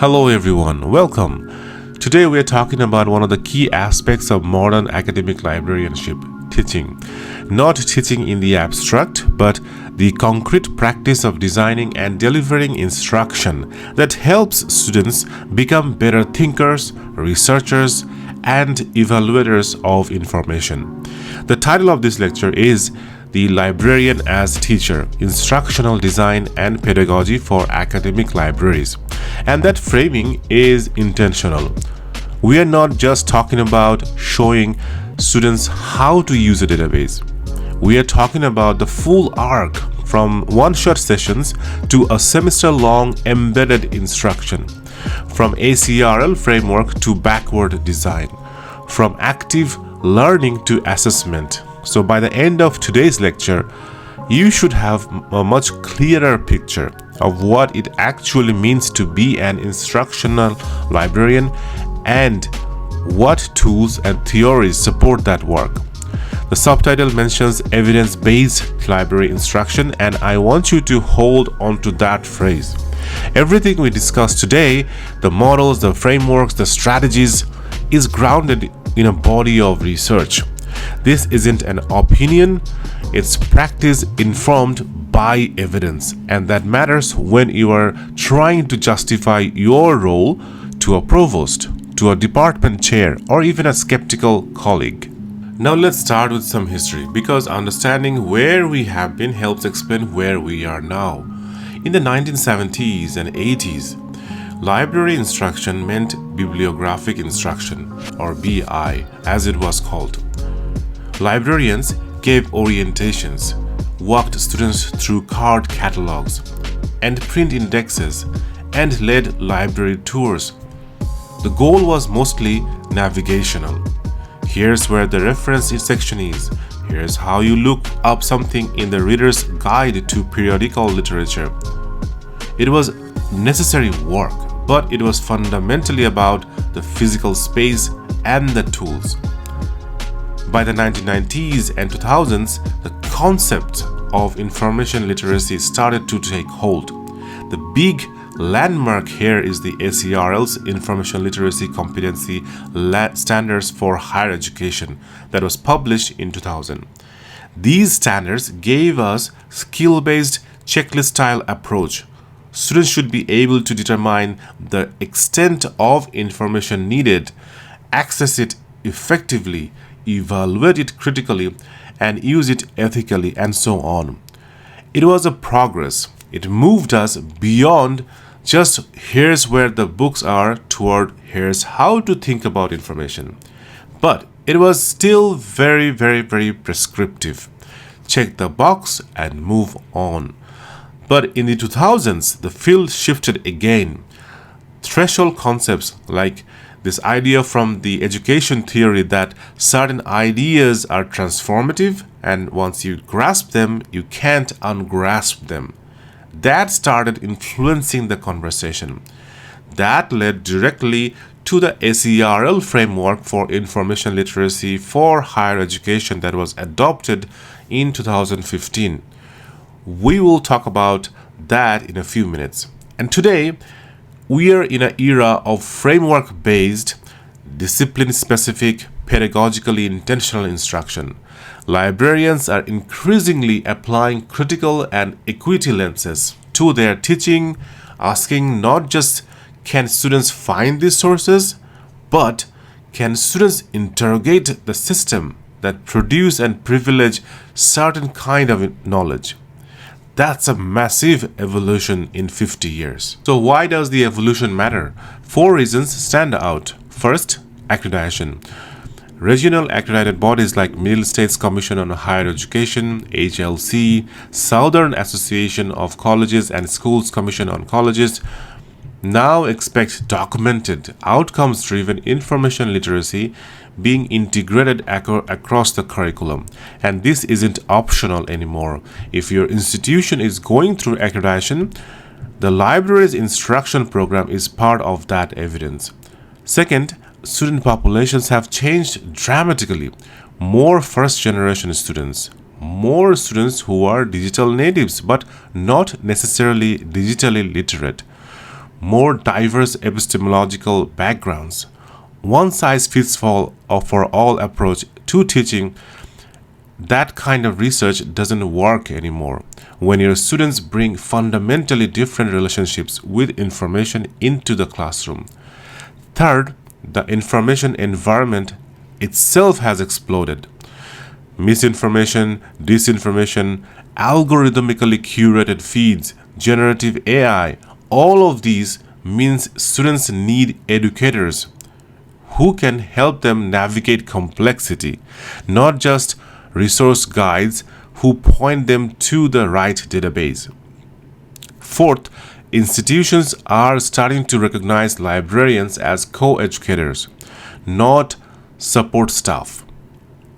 Hello everyone, welcome. Today we are talking about one of the key aspects of modern academic librarianship, teaching. Not teaching in the abstract, but the concrete practice of designing and delivering instruction that helps students become better thinkers, researchers, and evaluators of information. The title of this lecture is The Librarian as Teacher, Instructional Design and Pedagogy for Academic Libraries. And that framing is intentional. We are not just talking about showing students how to use a database. We are talking about the full arc from one-shot sessions to a semester-long embedded instruction, from ACRL Framework to backward design, from active learning to assessment. So by the end of today's lecture, you should have a much clearer picture of what it actually means to be an instructional librarian and what tools and theories support that work. The subtitle mentions evidence-based library instruction, and I want you to hold on to that phrase. Everything we discuss today, the models, the frameworks, the strategies, is grounded in a body of research. This isn't an opinion, it's practice informed by evidence, and that matters when you are trying to justify your role to a provost, to a department chair, or even a skeptical colleague. Now let's start with some history, because understanding where we have been helps explain where we are now. In the 1970s and 80s, library instruction meant bibliographic instruction, or BI, as it was called. Librarians gave orientations, walked students through card catalogs and print indexes, and led library tours. The goal was mostly navigational. Here's where the reference section is. Here's how you look up something in the Reader's Guide to Periodical Literature. It was necessary work, but it was fundamentally about the physical space and the tools. By the 1990s and 2000s, the concept of information literacy started to take hold. The big landmark here is the ACRL's Information Literacy Competency Standards for Higher Education that was published in 2000. These standards gave us skill-based checklist-style approach. Students should be able to determine the extent of information needed, access it effectively, evaluate it critically, and use it ethically, and so on. It was a progress. It moved us beyond just here's where the books are toward here's how to think about information. But it was still very prescriptive. Check the box and move on. But in the 2000s, the field shifted again. Threshold concepts like this idea from the education theory that certain ideas are transformative, and once you grasp them, you can't ungrasp them. That started influencing the conversation. That led directly to the ACRL Framework for Information Literacy for Higher Education that was adopted in 2015. We will talk about that in a few minutes. And today, we are in an era of framework-based, discipline-specific, pedagogically intentional instruction. Librarians are increasingly applying critical and equity lenses to their teaching, asking not just can students find these sources, but can students interrogate the system that produce and privilege certain kind of knowledge. That's a massive evolution in 50 years. So why does the evolution matter? 4 reasons stand out. First, accreditation. Regional accredited bodies like Middle States Commission on Higher Education, HLC, Southern Association of Colleges and Schools Commission on Colleges now expect documented, outcomes-driven information literacy being integrated across the curriculum. And this isn't optional anymore. If your institution is going through accreditation, the library's instruction program is part of that evidence. Second, student populations have changed dramatically. More first-generation students, more students who are digital natives but not necessarily digitally literate, more diverse epistemological backgrounds. One size fits all for all approach to teaching, that kind of research doesn't work anymore when your students bring fundamentally different relationships with information into the classroom. Third, the information environment itself has exploded. Misinformation, disinformation, algorithmically curated feeds, generative AI, all of these means students need educators who can help them navigate complexity, not just resource guides who point them to the right database. Fourth, institutions are starting to recognize librarians as co-educators, not support staff.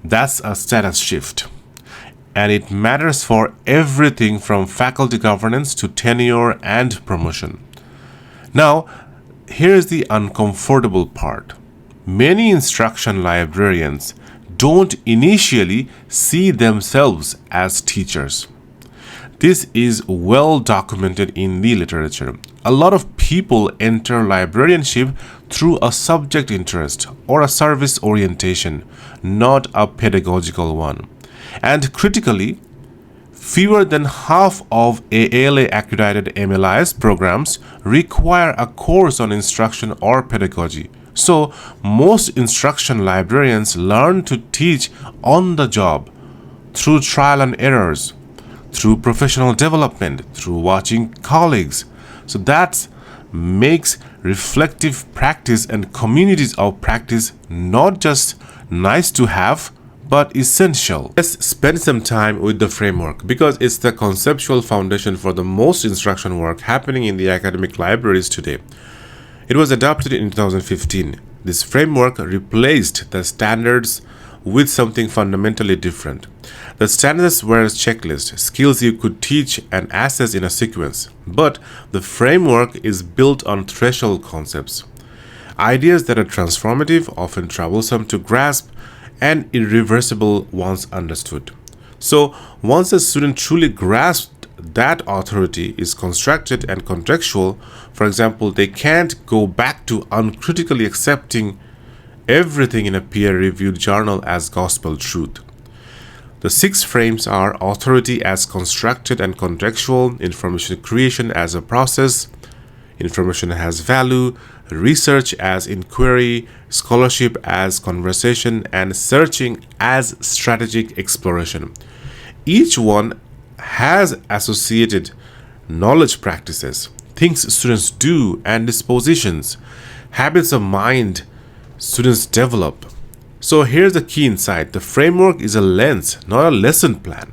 That's a status shift. And it matters for everything from faculty governance to tenure and promotion. Now, here's the uncomfortable part. Many instruction librarians don't initially see themselves as teachers. This is well documented in the literature. A lot of people enter librarianship through a subject interest or a service orientation, not a pedagogical one. And critically, fewer than half of ALA accredited MLIS programs require a course on instruction or pedagogy. So, most instruction librarians learn to teach on the job, through trial and errors, through professional development, through watching colleagues. So that makes reflective practice and communities of practice not just nice to have, but essential. Let's spend some time with the framework because it's the conceptual foundation for the most instruction work happening in the academic libraries today. It was adopted in 2015. This framework replaced the standards with something fundamentally different. The standards were a checklist, skills you could teach and assess in a sequence. But the framework is built on threshold concepts, ideas that are transformative, often troublesome to grasp, and irreversible once understood. So, once a student truly grasps that authority is constructed and contextual, for example, they can't go back to uncritically accepting everything in a peer-reviewed journal as gospel truth. The 6 frames are authority as constructed and contextual, information creation as a process, information has value, research as inquiry, scholarship as conversation, and searching as strategic exploration. Each one has associated knowledge practices, things students do, and dispositions, habits of mind students develop. So here's the key insight. The framework is a lens, not a lesson plan.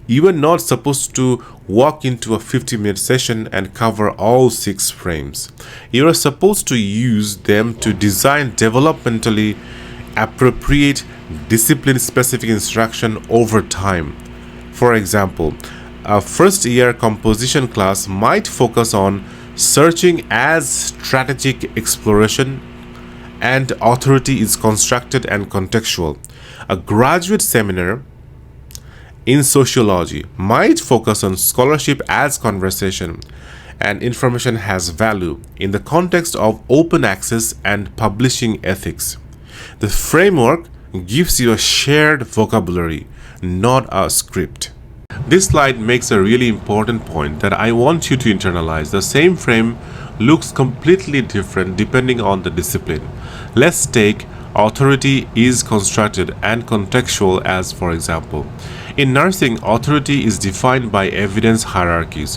You are not supposed to walk into a 50-minute session and cover all 6 frames. You are supposed to use them to design developmentally appropriate discipline-specific instruction over time. For example, a first-year composition class might focus on searching as strategic exploration, and authority is constructed and contextual. A graduate seminar in sociology might focus on scholarship as conversation, and information has value in the context of open access and publishing ethics. The framework gives you a shared vocabulary, not a script. This slide makes a really important point that I want you to internalize. The same frame looks completely different depending on the discipline. Let's take authority is constructed and contextual as for example. In nursing, authority is defined by evidence hierarchies.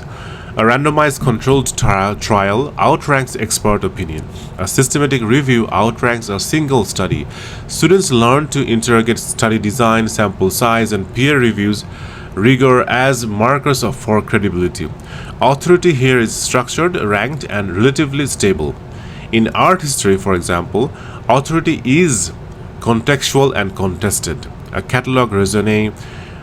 A randomized controlled trial outranks expert opinion. A systematic review outranks a single study. Students learn to interrogate study design, sample size, and peer reviews rigor as markers for credibility. Authority here is structured, ranked, and relatively stable. In art history, for example, authority is contextual and contested. A catalog raisonné,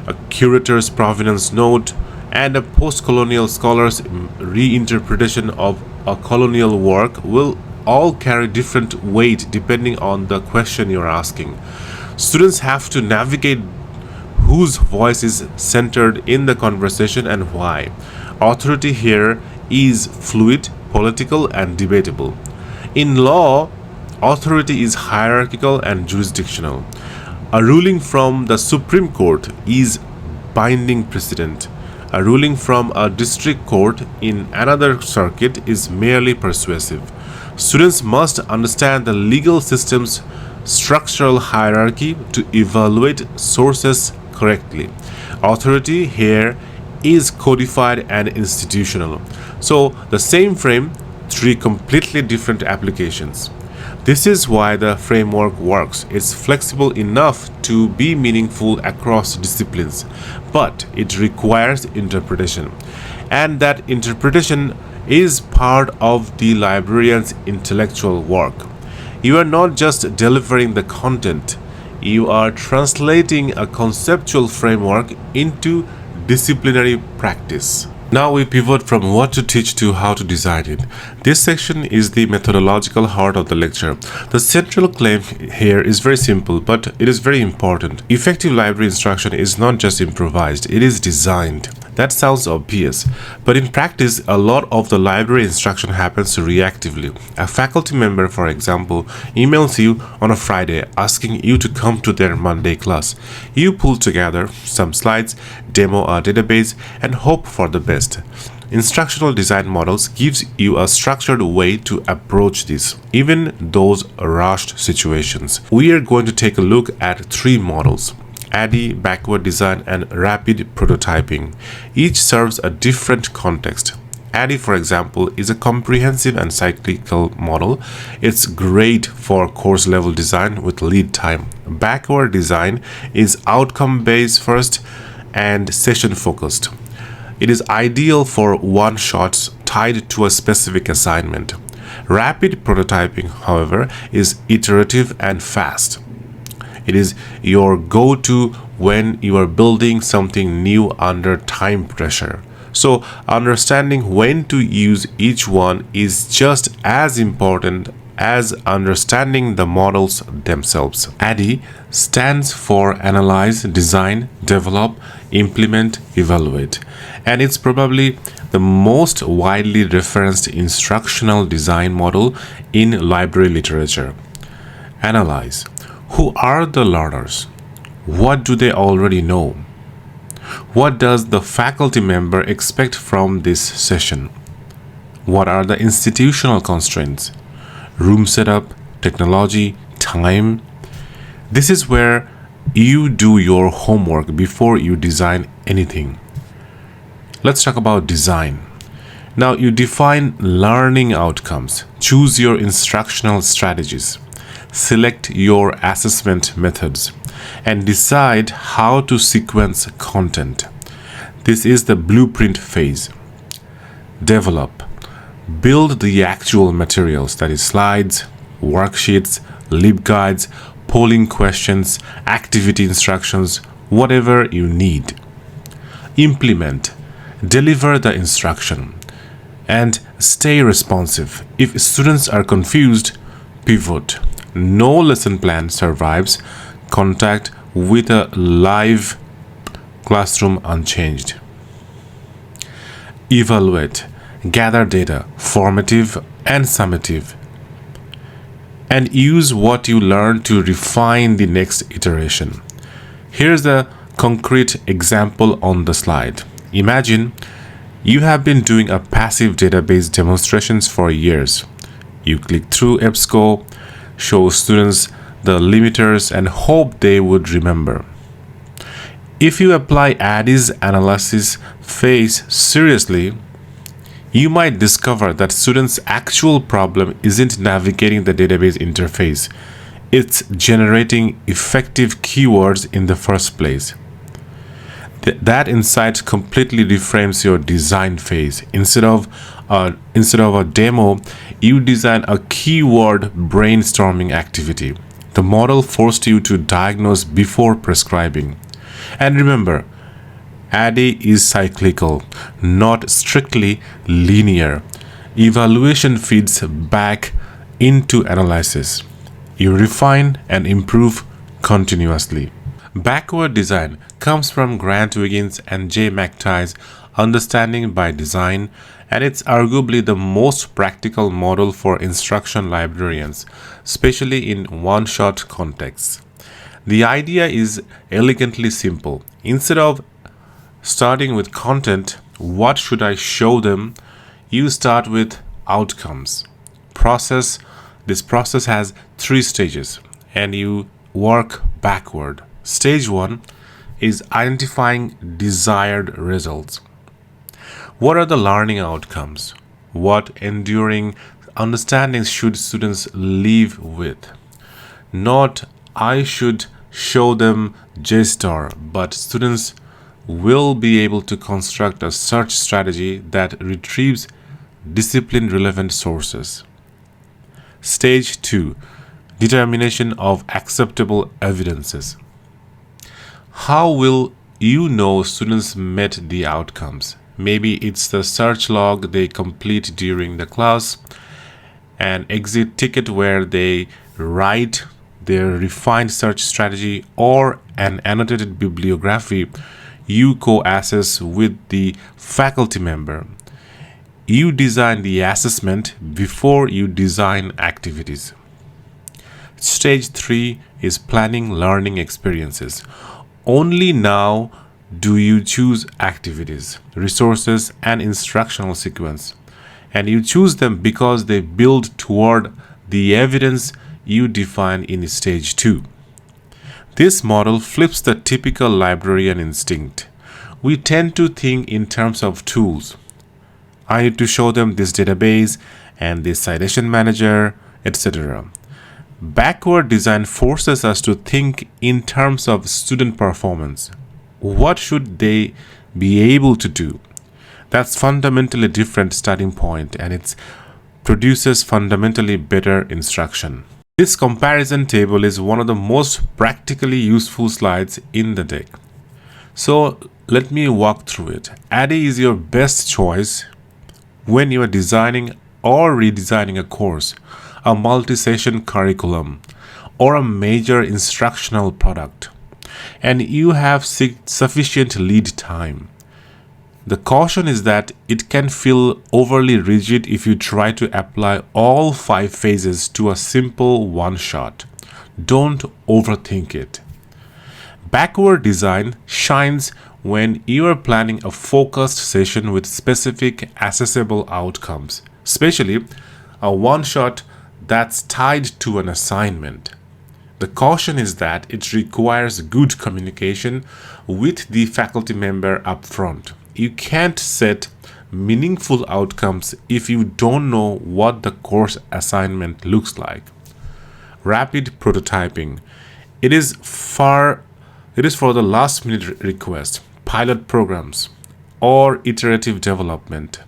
a curator's provenance note, and a post-colonial scholar's reinterpretation of a colonial work will all carry different weight depending on the question you're asking. Students have to navigate whose voice is centered in the conversation and why. Authority here is fluid, political, and debatable. In law, authority is hierarchical and jurisdictional. A ruling from the Supreme Court is binding precedent. A ruling from a district court in another circuit is merely persuasive. Students must understand the legal system's structural hierarchy to evaluate sources correctly. Authority here is codified and institutional. So the same frame, three completely different applications. This is why the framework works. It's flexible enough to be meaningful across disciplines, but it requires interpretation. And that interpretation is part of the librarian's intellectual work. You are not just delivering the content, you are translating a conceptual framework into disciplinary practice. Now we pivot from what to teach to how to design it. This section is the methodological heart of the lecture. The central claim here is very simple, but it is very important. Effective library instruction is not just improvised, it is designed. That sounds obvious, but in practice, a lot of the library instruction happens reactively. A faculty member, for example, emails you on a Friday asking you to come to their Monday class. You pull together some slides, demo a database, and hope for the best. Instructional design models gives you a structured way to approach this, even those rushed situations. We are going to take a look at three models: ADDIE, backward design, and rapid prototyping. Each serves a different context. ADDIE, for example, is a comprehensive and cyclical model. It's great for course level design with lead time. Backward design is outcome-based first and session-focused. It is ideal for one-shots tied to a specific assignment. Rapid prototyping, however, is iterative and fast. It is your go-to when you are building something new under time pressure. So, understanding when to use each one is just as important as understanding the models themselves. ADDIE stands for Analyze, Design, Develop, Implement, Evaluate, and it's probably the most widely referenced instructional design model in library literature. Analyze. Who are the learners? What do they already know? What does the faculty member expect from this session? What are the institutional constraints? Room setup, technology, time. This is where you do your homework before you design anything. Let's talk about design. Now you define learning outcomes. Choose your instructional strategies. Select your assessment methods and decide how to sequence content. This is the blueprint phase. Develop. Build the actual materials, that is slides, worksheets, LibGuides, polling questions, activity instructions, whatever you need. Implement. Deliver the instruction and stay responsive. If students are confused, pivot. No lesson plan survives contact with a live classroom unchanged. Evaluate. Gather data, formative and summative, and use what you learn to refine the next iteration. Here's a concrete example on the slide. Imagine you have been doing a passive database demonstrations for years. You click through EBSCO, show students the limiters, and hope they would remember. If you apply ADDIE's analysis phase seriously, you might discover that students' actual problem isn't navigating the database interface. It's generating effective keywords in the first place. That insight completely reframes your design phase. Instead of a demo, you design a keyword brainstorming activity. The model forced you to diagnose before prescribing. And remember, ADDIE is cyclical, not strictly linear. Evaluation feeds back into analysis. You refine and improve continuously. Backward design comes from Grant Wiggins and J. McTighe's understanding by design, and it's arguably the most practical model for instruction librarians, especially in one-shot contexts. The idea is elegantly simple. Instead of starting with content, what should I show them? You start with outcomes. This process has 3 stages, and you work backward. Stage 1 is identifying desired results. What are the learning outcomes? What enduring understandings should students leave with? Not I should show them JSTOR, but students will be able to construct a search strategy that retrieves discipline-relevant sources. Stage 2, determination of acceptable evidences. How will you know students met the outcomes? Maybe it's the search log they complete during the class, an exit ticket where they write their refined search strategy, or an annotated bibliography you co-assess with the faculty member. You design the assessment before you design activities. Stage 3 is planning learning experiences. Only now do you choose activities, resources, and instructional sequence. And you choose them because they build toward the evidence you define in stage 2. This model flips the typical librarian instinct. We tend to think in terms of tools. I need to show them this database and this citation manager, etc. Backward design forces us to think in terms of student performance. What should they be able to do? That's fundamentally different starting point, and it produces fundamentally better instruction. This comparison table is one of the most practically useful slides in the deck. So let me walk through it. ADDIE is your best choice when you are designing or redesigning a course, a multi-session curriculum, or a major instructional product, and you have sufficient lead time. The caution is that it can feel overly rigid if you try to apply all 5 phases to a simple one-shot. Don't overthink it. Backward design shines when you are planning a focused session with specific accessible outcomes, especially a one-shot that's tied to an assignment. The caution is that it requires good communication with the faculty member up front. You can't set meaningful outcomes if you don't know what the course assignment looks like. Rapid prototyping. It is for the last minute request, pilot programs, or iterative development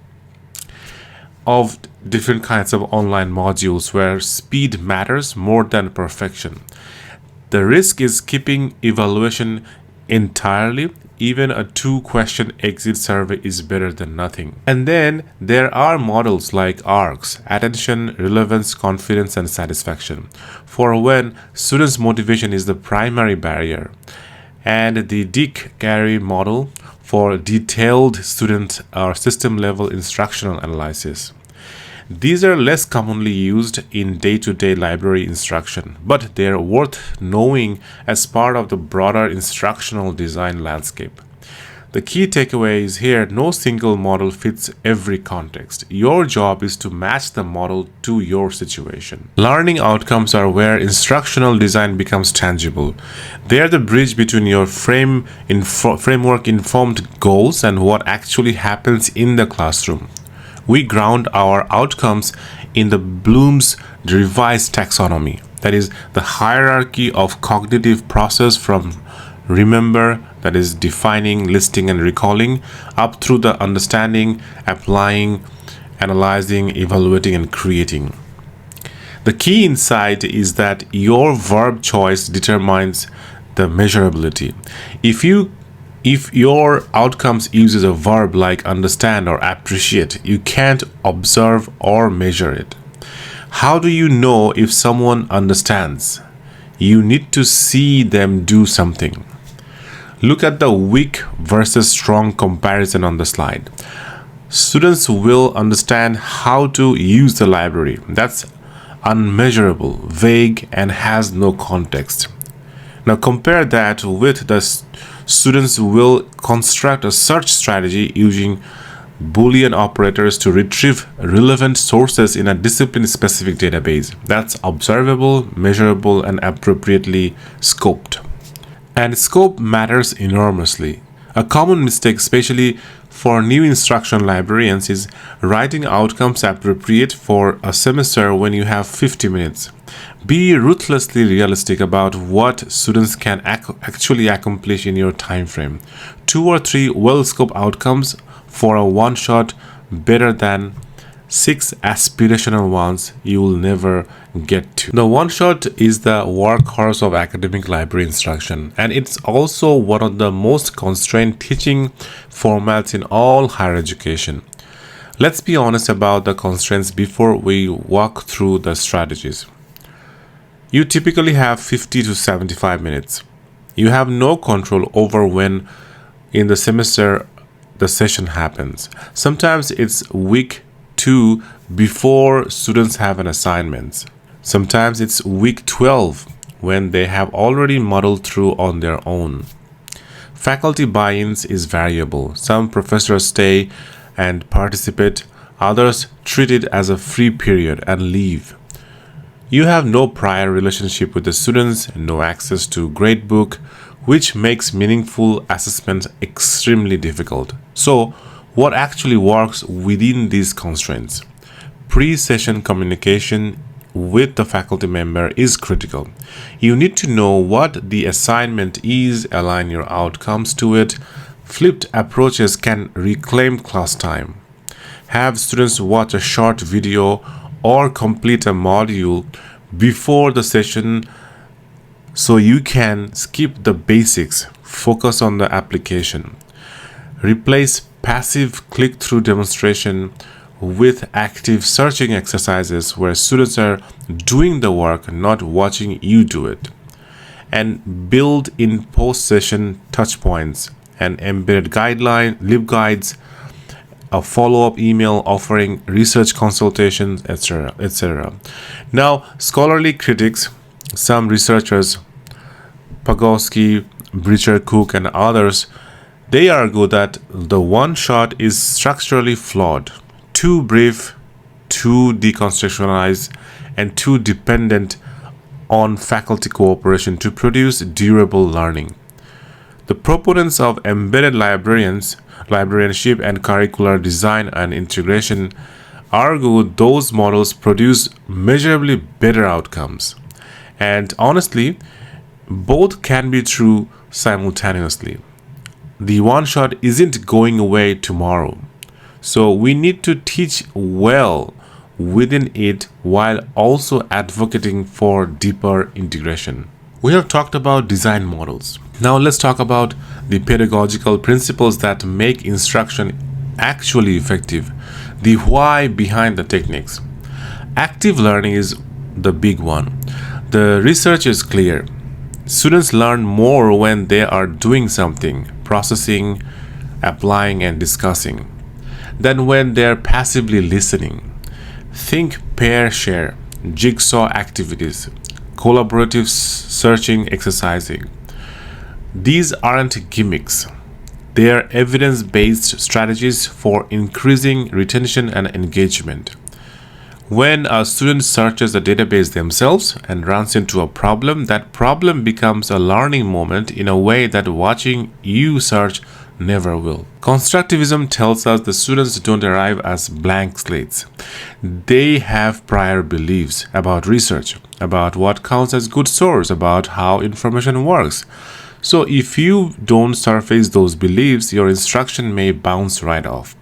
of different kinds of online modules where speed matters more than perfection. The risk is skipping evaluation entirely. Even a 2-question exit survey is better than nothing. And then there are models like ARCs, attention, relevance, confidence, and satisfaction, for when students' motivation is the primary barrier, and the ADDIE model for detailed student or system-level instructional analysis. These are less commonly used in day-to-day library instruction, but they are worth knowing as part of the broader instructional design landscape. The key takeaway is here: no single model fits every context. Your job is to match the model to your situation. Learning outcomes are where instructional design becomes tangible. They are the bridge between your framework-informed goals and what actually happens in the classroom. We ground our outcomes in the Bloom's revised taxonomy, that is, the hierarchy of cognitive process from remember, that is defining, listing, and recalling, up through the understanding, applying, analyzing, evaluating, and creating. The key insight is that your verb choice determines the measurability. If your outcomes uses a verb like understand or appreciate, you can't observe or measure it. How do you know if someone understands? You need to see them do something. Look at the weak versus strong comparison on the slide. Students will understand how to use the library. That's unmeasurable, vague, and has no context. Now compare that with the students will construct a search strategy using Boolean operators to retrieve relevant sources in a discipline-specific database. That's observable, measurable, and appropriately scoped. And scope matters enormously. A common mistake, especially for new instruction librarians, is writing outcomes appropriate for a semester when you have 50 minutes. Be ruthlessly realistic about what students can actually accomplish in your time frame. 2 or 3 well-scoped outcomes for a one-shot better than 6 aspirational ones you will never get to. The one-shot is the workhorse of academic library instruction, and it's also one of the most constrained teaching formats in all higher education. Let's be honest about the constraints before we walk through the strategies. You typically have 50 to 75 minutes. You have no control over when in the semester the session happens. Sometimes it's week 2 before students have an assignment. Sometimes it's week 12 when they have already muddled through on their own. Faculty buy-ins is variable. Some professors stay and participate, others treat it as a free period and leave. You have no prior relationship with the students, no access to gradebook, which makes meaningful assessment extremely difficult. So, what actually works within these constraints? Pre-session communication with the faculty member is critical. You need to know what the assignment is, align your outcomes to it. Flipped approaches can reclaim class time. Have students watch a short video or complete a module before the session so you can skip the basics, focus on the application. Replace passive click-through demonstration with active searching exercises where students are doing the work, not watching you do it. And build in post-session touchpoints, an embedded guideline, LibGuides, a follow-up email offering research consultations, etc., etc. Now, scholarly critics, some researchers, Pedagogy, Brecher, Cook, and others, they argue that the one-shot is structurally flawed, too brief, too deconstructionalized, and too dependent on faculty cooperation to produce durable learning. The proponents of embedded librarianship and curricular design and integration argue those models produce measurably better outcomes. And honestly, both can be true simultaneously. The one-shot isn't going away tomorrow. So we need to teach well within it while also advocating for deeper integration. We have talked about design models. Now let's talk about the pedagogical principles that make instruction actually effective, the why behind the techniques. Active learning is the big one. The research is clear. Students learn more when they are doing something, processing, applying, and discussing, than when they are passively listening. Think pair share, jigsaw activities, collaborative searching, exercising. These aren't gimmicks. They are evidence-based strategies for increasing retention and engagement. When a student searches the database themselves and runs into a problem, that problem becomes a learning moment in a way that watching you search never will. Constructivism tells us the students don't arrive as blank slates. They have prior beliefs about research, about what counts as good source, about how information works. So if you don't surface those beliefs, your instruction may bounce right off.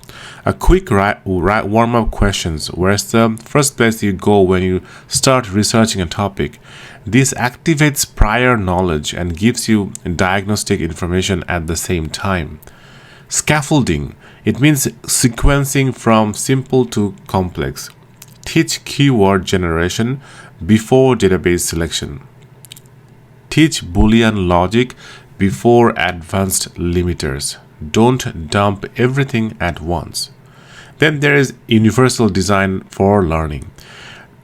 A quick warm-up questions: where's the first place you go when you start researching a topic? This activates prior knowledge and gives you diagnostic information at the same time. Scaffolding: it means sequencing from simple to complex. Teach keyword generation before database selection. Teach Boolean logic before advanced limiters. Don't dump everything at once. Then there is universal design for learning.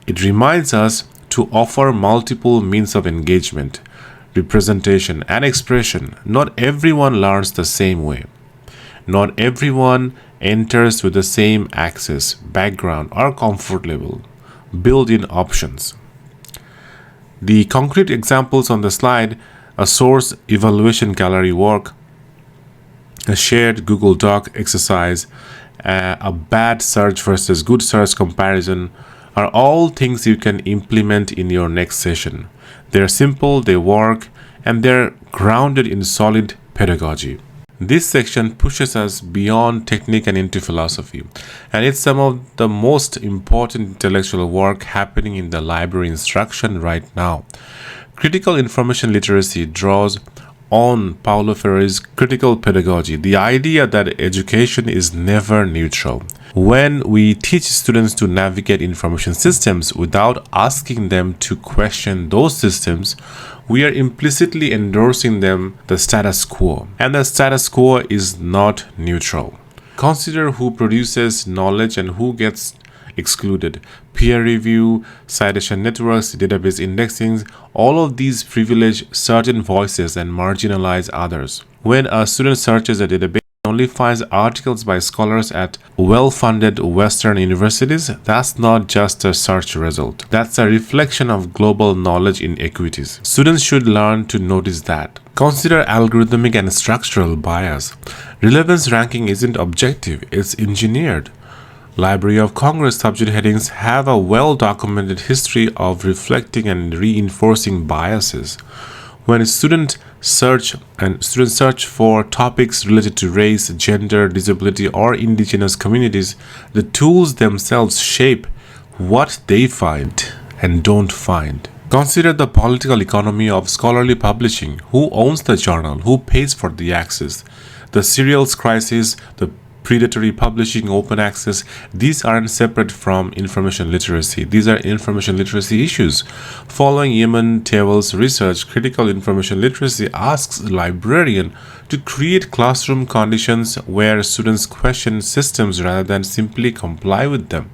It reminds us to offer multiple means of engagement, representation, and expression. Not everyone learns the same way. Not everyone enters with the same access, background, or comfort level. Built-in options. The concrete examples on the slide: a source evaluation gallery work, a shared Google Doc exercise, a bad search versus good search comparison are all things you can implement in your next session. They're simple, they work, and they're grounded in solid pedagogy. This section pushes us beyond technique and into philosophy, and it's some of the most important intellectual work happening in the library instruction right now. Critical information literacy draws on Paulo Freire's critical pedagogy, the idea that education is never neutral. When we teach students to navigate information systems without asking them to question those systems, we are implicitly endorsing them the status quo, and the status quo is not neutral. Consider who produces knowledge and who gets excluded. Peer review, citation networks, database indexing, all of these privilege certain voices and marginalize others. When a student searches a database and only finds articles by scholars at well-funded Western universities, that's not just a search result. That's a reflection of global knowledge inequities. Students should learn to notice that. Consider algorithmic and structural bias. Relevance ranking isn't objective, it's engineered. Library of Congress subject headings have a well-documented history of reflecting and reinforcing biases. When students search for topics related to race, gender, disability, or indigenous communities, the tools themselves shape what they find and don't find. Consider the political economy of scholarly publishing. Who owns the journal? Who pays for the access? The serials crisis, the predatory publishing, open access, these aren't separate from information literacy. These are information literacy issues. Following Yemen Tewel's research, critical information literacy asks the librarian to create classroom conditions where students question systems rather than simply comply with them.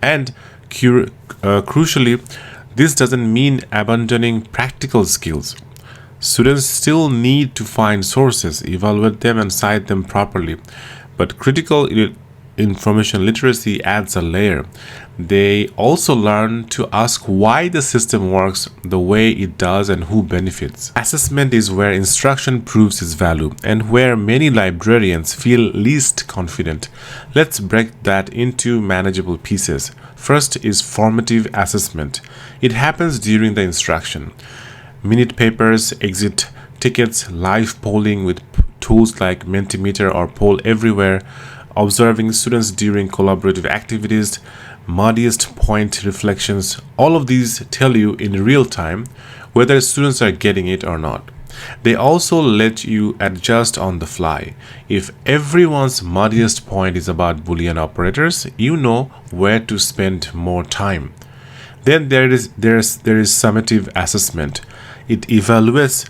And crucially, this doesn't mean abandoning practical skills. Students still need to find sources, evaluate them, and cite them properly. But critical information literacy adds a layer. They also learn to ask why the system works the way it does and who benefits. Assessment is where instruction proves its value and where many librarians feel least confident. Let's break that into manageable pieces. First is formative assessment. It happens during the instruction. Minute papers, exit tickets, live polling with tools like Mentimeter or Poll Everywhere, observing students during collaborative activities, muddiest point reflections. All of these tell you in real time whether students are getting it or not. They also let you adjust on the fly. If everyone's muddiest point is about Boolean operators, you know where to spend more time. Then there is summative assessment. It evaluates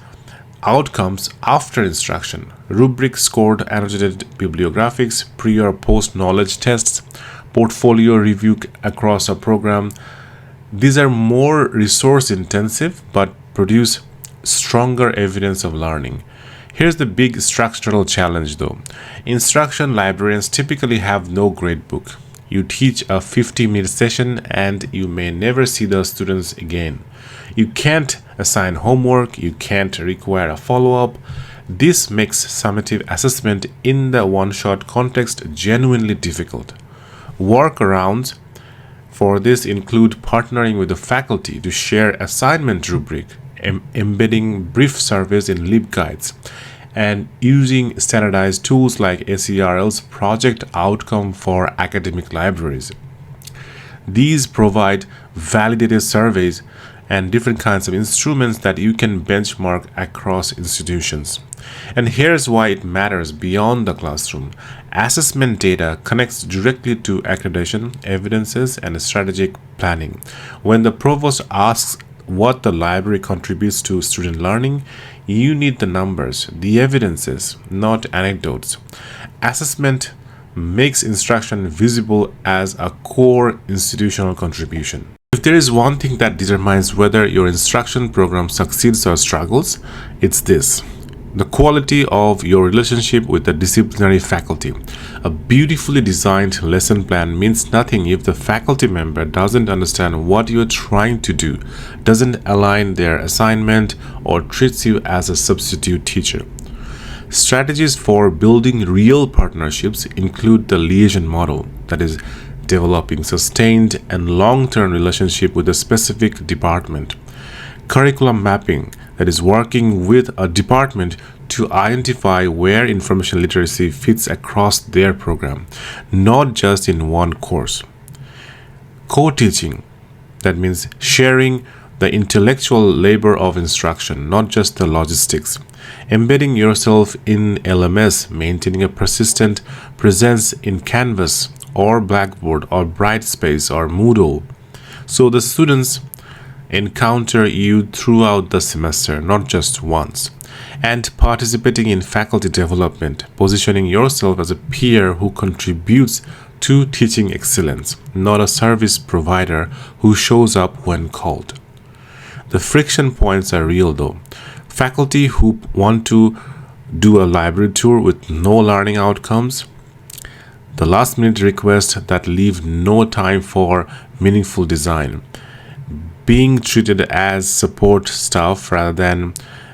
outcomes after instruction. Rubric scored annotated bibliographics, pre or post knowledge tests, portfolio review across a program. These are more resource intensive but produce stronger evidence of learning. Here's the big structural challenge though. Instruction librarians typically have no gradebook. You teach a 50-minute session and you may never see the students again. You can't assign homework, you can't require a follow-up. This makes summative assessment in the one-shot context genuinely difficult. Workarounds for this include partnering with the faculty to share assignment rubric, embedding brief surveys in LibGuides, and using standardized tools like ACRL's project outcome for academic libraries. These provide validated surveys and different kinds of instruments that you can benchmark across institutions. And here's why it matters beyond the classroom. Assessment data connects directly to accreditation, evidences, and strategic planning. When the provost asks what the library contributes to student learning, you need the numbers, the evidences, not anecdotes. Assessment makes instruction visible as a core institutional contribution. If there is one thing that determines whether your instruction program succeeds or struggles, it's this: the quality of your relationship with the disciplinary faculty. A beautifully designed lesson plan means nothing if the faculty member doesn't understand what you're trying to do, doesn't align their assignment, or treats you as a substitute teacher. Strategies for building real partnerships include the liaison model, that is, developing sustained and long-term relationship with a specific department. Curriculum mapping, that is, working with a department to identify where information literacy fits across their program, not just in one course. Co-teaching, that means sharing the intellectual labor of instruction, not just the logistics. Embedding yourself in LMS, maintaining a persistent presence in Canvas or Blackboard or Brightspace or Moodle, so the students encounter you throughout the semester, not just once. And participating in faculty development, positioning yourself as a peer who contributes to teaching excellence, not a service provider who shows up when called. The friction points are real though. Faculty who want to do a library tour with no learning outcomes, the last minute requests that leave no time for meaningful design, being treated as support staff rather than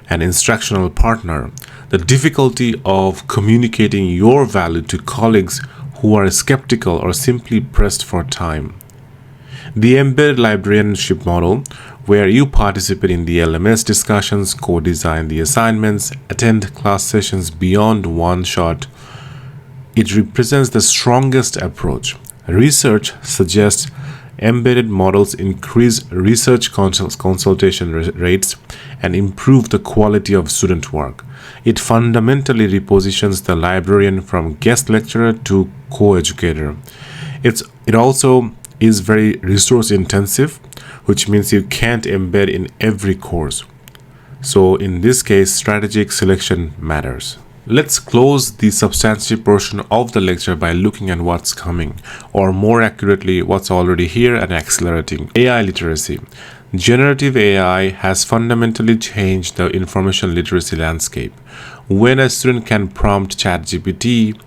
an instructional partner, the difficulty of communicating your value to colleagues who are skeptical or simply pressed for time. The embedded librarianship model, where you participate in the LMS discussions, co-design the assignments, attend class sessions beyond one shot, it represents the strongest approach. Research suggests embedded models increase research consultation rates and improve the quality of student work. It fundamentally repositions the librarian from guest lecturer to co-educator. It also is very resource intensive, which means you can't embed in every course. So in this case, strategic selection matters. Let's close the substantive portion of the lecture by looking at what's coming, or more accurately, what's already here and accelerating. AI literacy. Generative AI has fundamentally changed the information literacy landscape. When a student can prompt ChatGPT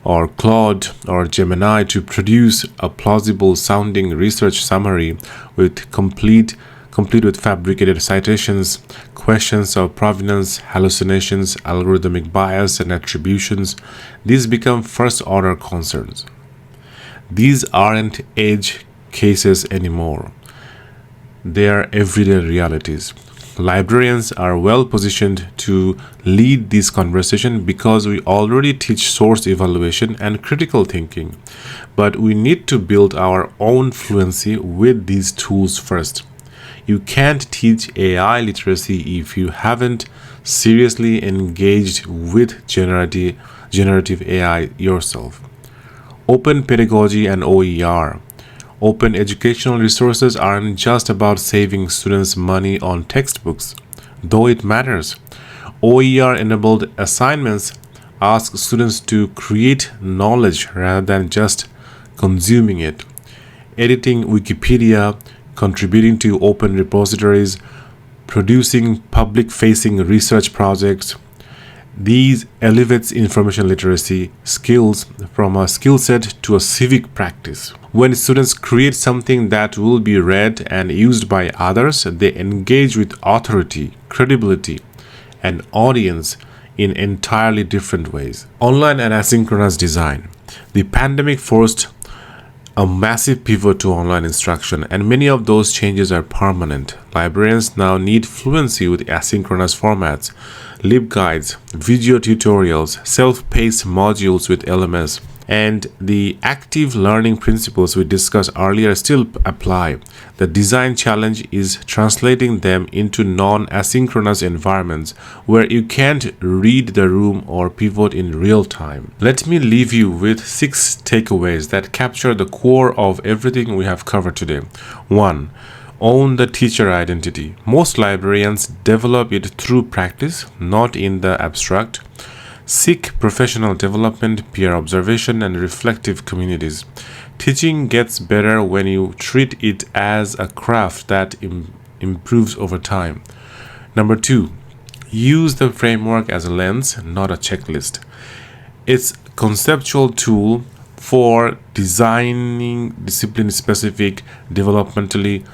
or Claude or Gemini to produce a plausible sounding research summary with complete with fabricated citations, questions of provenance, hallucinations, algorithmic bias, and attributions, these become first-order concerns. These aren't edge cases anymore. They are everyday realities. Librarians are well positioned to lead this conversation because we already teach source evaluation and critical thinking, but we need to build our own fluency with these tools first. You can't teach AI literacy if you haven't seriously engaged with generative AI yourself. Open pedagogy and OER. Open educational resources aren't just about saving students money on textbooks, though it matters. OER-enabled assignments ask students to create knowledge rather than just consuming it. Editing Wikipedia, contributing to open repositories, producing public-facing research projects. These elevates information literacy skills from a skill set to a civic practice. When students create something that will be read and used by others, they engage with authority, credibility, and audience in entirely different ways. Online and asynchronous design. The pandemic forced a massive pivot to online instruction, and many of those changes are permanent. Librarians now need fluency with asynchronous formats, LibGuides, video tutorials, self-paced modules with LMS, and the active learning principles we discussed earlier still apply. The design challenge is translating them into non-asynchronous environments where you can't read the room or pivot in real time. Let me leave you with 6 takeaways that capture the core of everything we have covered today. 1. Own the teacher identity. Most librarians develop it through practice, not in the abstract. Seek professional development, peer observation, and reflective communities. Teaching gets better when you treat it as a craft that improves over time. Number 2, use the framework as a lens, not a checklist. It's a conceptual tool for designing discipline-specific, developmentally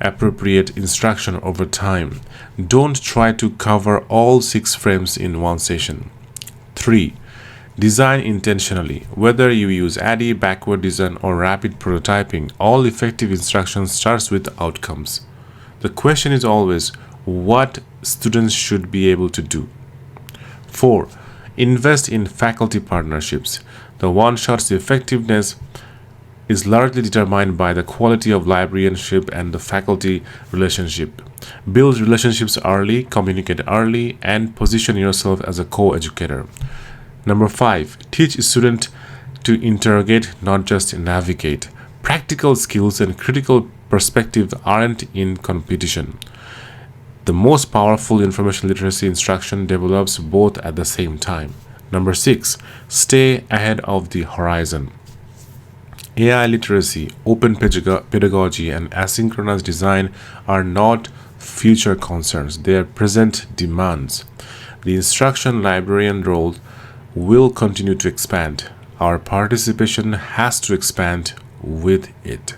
appropriate instruction over time. Don't try to cover all 6 frames in one session. 3. Design intentionally. Whether you use ADDIE, backward design, or rapid prototyping, all effective instruction starts with outcomes. The question is always what students should be able to do. 4. Invest in faculty partnerships. The one-shot's effectiveness is largely determined by the quality of librarianship and the faculty relationship. Build relationships early, communicate early, and position yourself as a co-educator. Number 5, teach students to interrogate, not just navigate. Practical skills and critical perspective aren't in competition. The most powerful information literacy instruction develops both at the same time. Number 6, stay ahead of the horizon. AI literacy, open pedagogy, and asynchronous design are not future concerns, they are present demands. The instruction librarian role will continue to expand. Our participation has to expand with it.